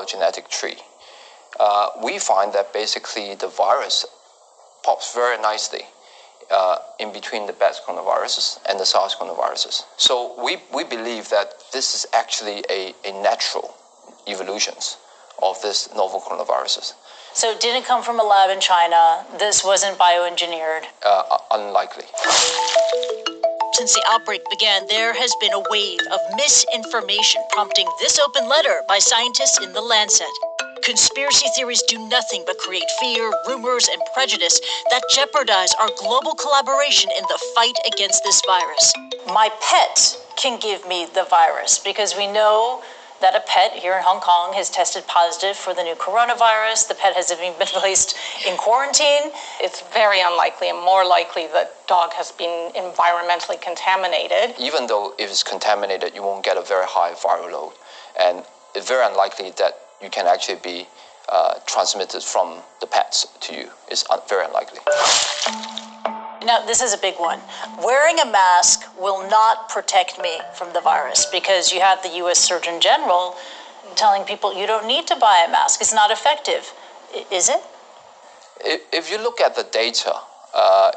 genetic tree, we find that basically the virus pops very nicely in between the bats coronaviruses and the SARS coronaviruses. So we believe that this is actually a natural evolutions of this novel coronaviruses. So it didn't come from a lab in China. This wasn't bioengineered. Unlikely. Since the outbreak began, there has been a wave of misinformation prompting this open letter by scientists in The Lancet. Conspiracy theories do nothing but create fear, rumors, and prejudice that jeopardize our global collaboration in the fight against this virus. My pet can give me the virus because we know that a pet here in Hong Kong has tested positive for the new coronavirus. The pet has even been placed in quarantine. It's very unlikely and more likely that dog has been environmentally contaminated. Even though if it's contaminated, you won't get a very high viral load. And it's very unlikely that you can actually be transmitted from the pets to you. It's very unlikely. Now, this is a big one. Wearing a mask will not protect me from the virus because you have the U.S. Surgeon General telling people you don't need to buy a mask. It's not effective. Is it? If you look at the data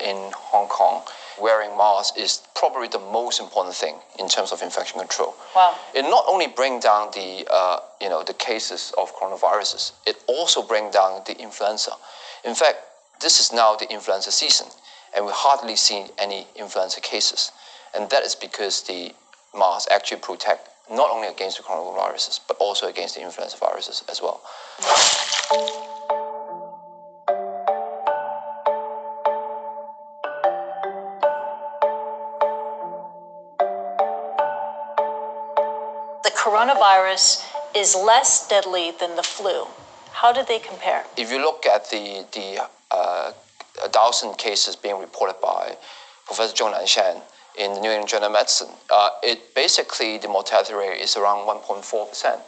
in Hong Kong, wearing masks is probably the most important thing in terms of infection control. Wow. It not only brings down the cases of coronaviruses, it also brings down the influenza. In fact, this is now the influenza season, and we hardly see any influenza cases. And that is because the masks actually protect not only against the coronaviruses, but also against the influenza viruses as well. The coronavirus is less deadly than the flu. How did they compare? If you look at the 1,000 cases being reported by Professor Zhong Nanshan in the New England Journal of Medicine, it basically the mortality rate is around 1.4%,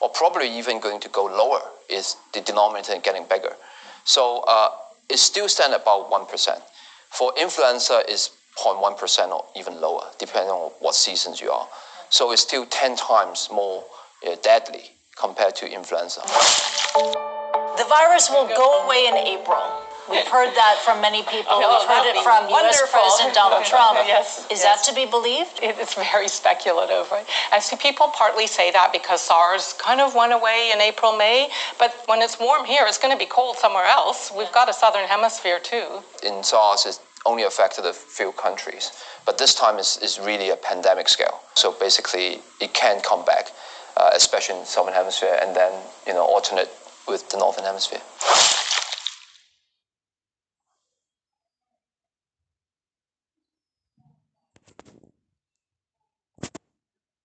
or probably even going to go lower. Is the denominator getting bigger? So it still stands about 1%. For influenza, is 0.1% or even lower, depending on what seasons you are. So it's still 10 times more deadly compared to influenza. The virus will go away in April. We've heard that from many people. We've heard it from U.S. President Donald Trump. Yes, Is that to be believed? It's very speculative, right? I see people partly say that because SARS kind of went away in April, May, but when it's warm here, it's going to be cold somewhere else. We've got a southern hemisphere too. In SARS, it only affected a few countries, but this time is really a pandemic scale. So basically, it can come back, especially in the southern hemisphere, and then alternate with the northern hemisphere.